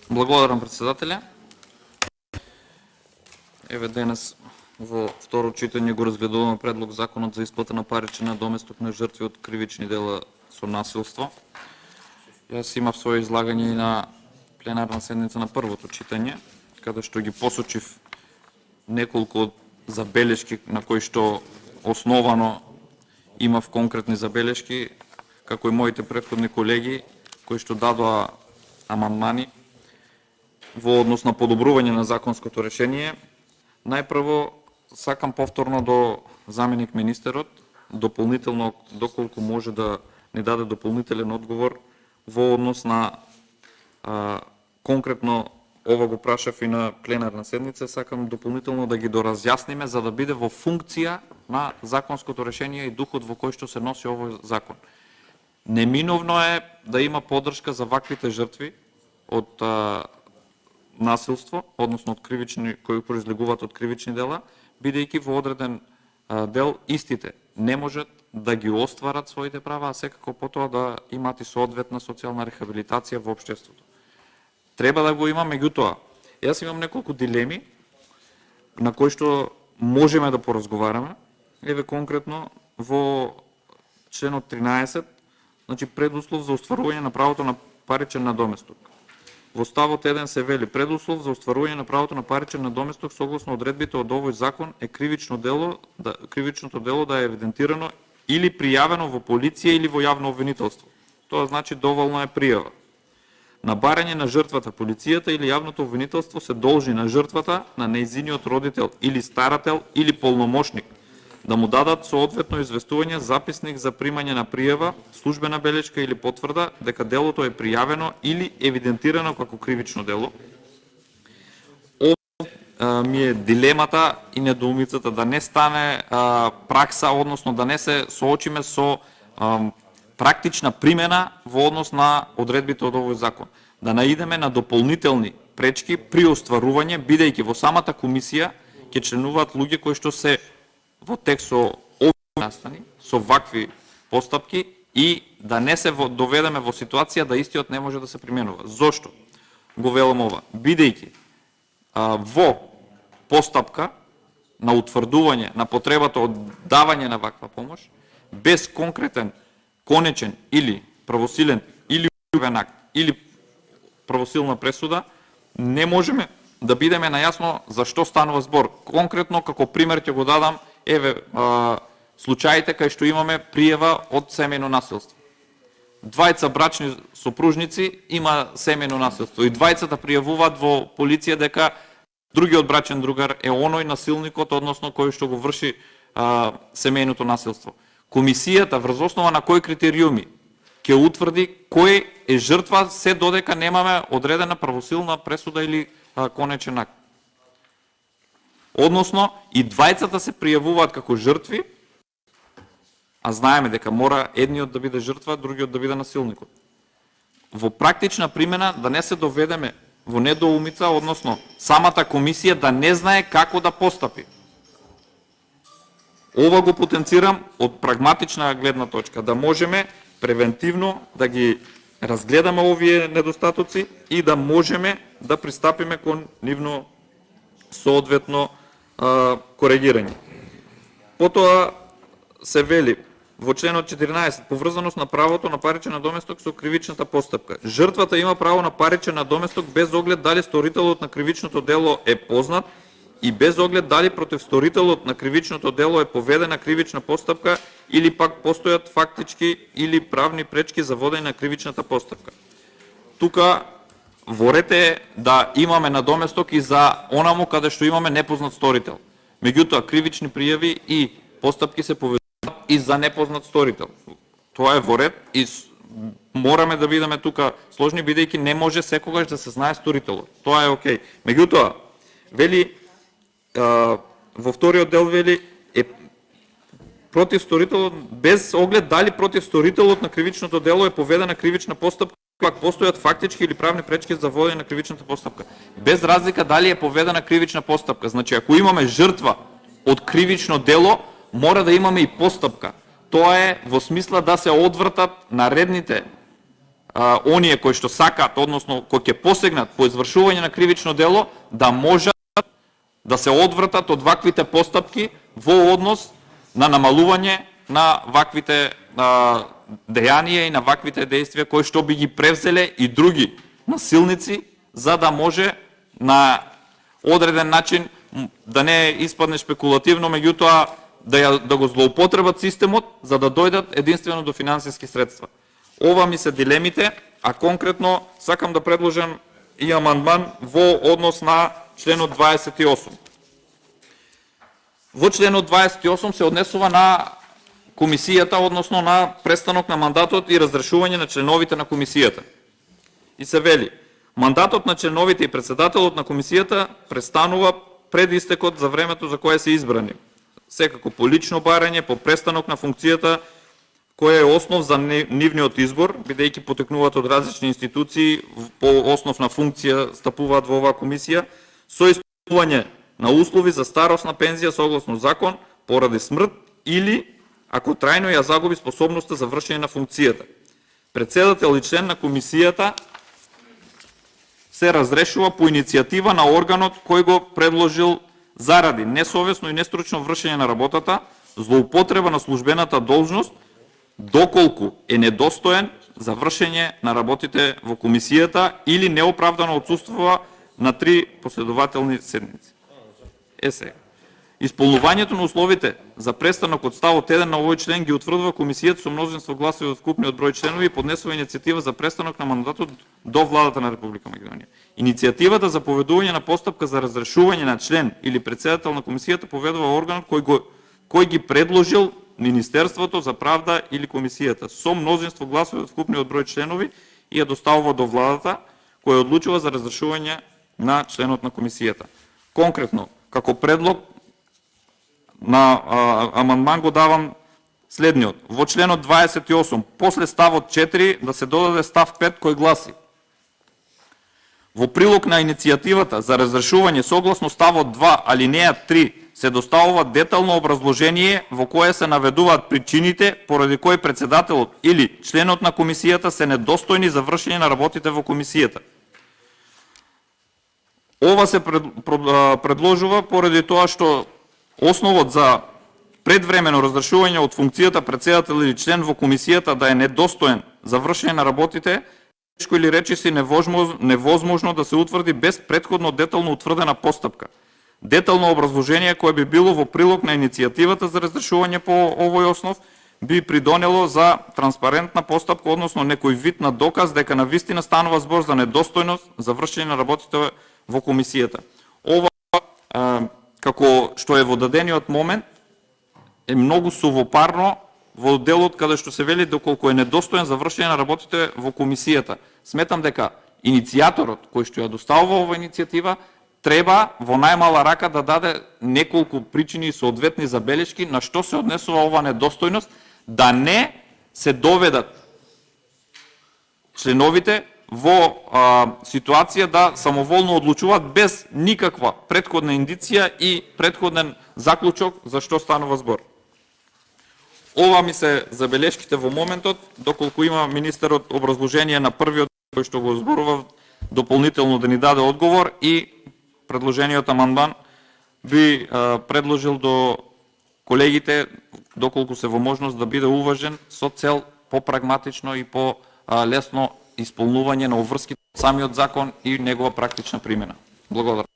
Благодарам, председателя. Еве денес во второ читање го разгледуваме предлог законот за исплата на паричен надоместок на жртви од кривични дела со насилство. Јас имав своје излагање и на пленарна седница на првото читање, каде што ги посочив неколку забелешки на кои што основано имав конкретни забелешки, како и моите претходни колеги кои што дадоа амандмани во однос на подобрување на законското решение. Најпрво сакам повторно до заменик министерот дополнително доколку може да ни даде дополнителен одговор во однос на конкретно ова го прашав и на пленарна седница, сакам дополнително да ги доразјасниме за да биде во функција на законското решение и духот во кој што се носи овој закон. Неминовно е да има поддршка за ваквите жртви од насилство, односно од кривични кои произлегуваат од кривични дела, бидејќи во одреден дел истите не можат да ги остварат своите права, а секако потоа да имаат и соодветна социјална рехабилитација во општеството. Треба да го има, меѓутоа, јас имам неколку дилеми на кои што можеме да поразговараме. Еве конкретно во членот 13, значи предуслов за остварување на правото на паричен надоместок. Во ставот 1 се вели: предуслов за остварување на правото на паричен надоместок согласно одредбите од овој закон е кривичното дело да е евидентирано или пријавено во полиција или во јавно обвинителство. Тоа значи доволно е пријава. На барање на жртвата, полицијата или јавното обвинителство се должи на жртвата, на нејзиниот родител или старател или полномошник да му дадат соодветно известување, записник за примање на пријава, службена белешка или потврда дека делото е пријавено или евидентирано како кривично дело. Ова ми е дилемата и недоумицата да не стане пракса, односно да не се соочиме со практична примена во однос на одредбите од овој закон. Да наидеме на дополнителни пречки при остварување, бидејќи во самата комисија ќе членуваат луѓе кои што се во текст со овие настани, со вакви постапки и да не се доведеме во ситуација да истиот не може да се применува. Зошто го велам ова? Бидејќи во постапка на утврдување на потребата од давање на ваква помош, без конкретен, конечен или правосилен или акт или правосилна пресуда, не можеме да бидеме најасно за што станува збор. Конкретно, како пример ќе го дадам, еве, случаите кај што имаме пријава од семејно насилство. Двајца брачни сопружници има семејно насилство и двајцата пријавуваат во полиција дека другиот брачен другар е оној насилникот, односно кој што го врши семејното насилство. Комисијата врз основа на кои критериуми ќе утврди кој е жртва се додека немаме одредена правосилна пресуда или конечен акт. Односно, и двајцата се пријавуваат како жртви, а знаеме дека мора едниот да биде жртва, другиот да биде насилникот. Во практична примена да не се доведеме во недоумица, односно самата комисија да не знае како да постапи. Ова го потенцирам од прагматична гледна точка, да можеме превентивно да ги разгледаме овие недостатоци и да можеме да пристапиме кон нивно соодветно коригирање. Потоа се вели во членот 14 поврзаност на правото на паричен надоместок со кривичната постапка. Жртвата има право на паричен надоместок без оглед дали сторителот на кривичното дело е познат и без оглед дали против сторителот на кривичното дело е поведена кривична постапка или пак постојат фактички или правни пречки за водење на кривичната постапка. Тука ворет е да имаме надоместок и за онаму каде што имаме непознат сторител. Меѓутоа, кривични пријави и постапки се поведуваат и за непознат сторител. Тоа е ворет и мораме да бидеме тука сложни, бидејќи не може секогаш да се знае сторителот. Тоа е окей. Меѓутоа, вели во вториот дел вели е против сторителот без оглед дали против сторителот на кривичното дело е поведена кривична постапка, пак постојат фактички или правни пречки за водење на кривичната постапка. Без разлика дали е поведена кривична постапка. Значи, ако имаме жртва од кривично дело, мора да имаме и постапка. Тоа е во смисла да се одвртат наредните оние кои што сакаат, односно кои ќе посегнат по извршување на кривично дело, да можат да се одвратат од ваквите постапки во однос на намалување на ваквите дејанија и на ваквите действија кои што би ги превзеле и други насилници, за да може на одреден начин да не испадне шпекулативно, меѓутоа да го злоупотребат системот за да дојдат единствено до финансиски средства. Ова ми се дилемите, а конкретно сакам да предложам и амандман во однос на членот 28. Во членот 28 се однесува на комисијата, односно на престанок на мандатот и разрешување на членовите на комисијата. И се вели: мандатот на членовите и председателот на комисијата престанува пред истекот за времето за кое се избрани. Секако по лично барање, по престанок на функцијата, која е основ за нивниот избор, бидејќи потекнуваат од различни институции, по основ на функција стапуваат во оваа комисија, со исполнување на услови за старосна пензија согласно закон, поради смрт или ако трајно ја загуби способноста за вршење на функцијата. Председател и член на комисијата се разрешува по иницијатива на органот кој го предложил заради несовесно и нестручно вршење на работата, злоупотреба на службената должност, доколку е недостоен за вршење на работите во комисијата или неоправдано отсуствува на 3 последователни седмици. Сега. Исполнувањето на условите за престанок од ставот 1 на овој член ги утврдува комисијата со мнозинство гласови од вкупниот број членови и поднесува иницијатива за престанок на мандатот до владата на Република Македонија. Иницијативата за поведување на постапка за разрешување на член или председател на комисијата поведува органот кој ги предложил Министерството за правда или комисијата со мнозинство гласови од вкупниот број членови и ја доставува до владата која одлучува за разрешување на членот на комисијата. Конкретно, како предлог на амандман го давам следниот. Во членот 28, после ставот 4, да се додаде став 5 кој гласи: во прилог на иницијативата за разрешување согласно ставот 2, алинеја 3, се доставува детално образложение во кое се наведуваат причините поради кои председателот или членот на комисијата се недостојни за вршење на работите во комисијата. Ова се предложува поради тоа што основот за предвремено разрешување од функцијата председател или член во комисијата да е недостоен за вршење на работите, тешко или речиси невозможно да се утврди без претходно детално утврдена постапка. Детално образложение кое би било во прилог на иницијативата за разрешување по овој основ би придонело за транспарентна постапка, односно некој вид на доказ дека навистина станува збор за недостојност за вршење на работите во комисијата. Ова, како што е во дадениот момент, е многу сувопарно во делот каде што се вели доколку е недостоен за вршење на работите во комисијата. Сметам дека иницијаторот кој што ја доставува оваа иницијатива треба во најмала рака да даде неколку причини и соодветни забелешки на што се однесува оваа недостојност, да не се доведат членовите во ситуација да самоволно одлучуваат без никаква претходна индиција и претходен заклучок за што станува збор. Ова ми се забелешките во моментот, доколку има министерот образложение на првиот кој што го зборува, дополнително да ни даде одговор, и предложениот амандман би предложил до колегите, доколку се во можност, да биде уважен со цел попрагматично и по лесно исполнување на обврските од самиот закон и негова практична примена. Благодарам.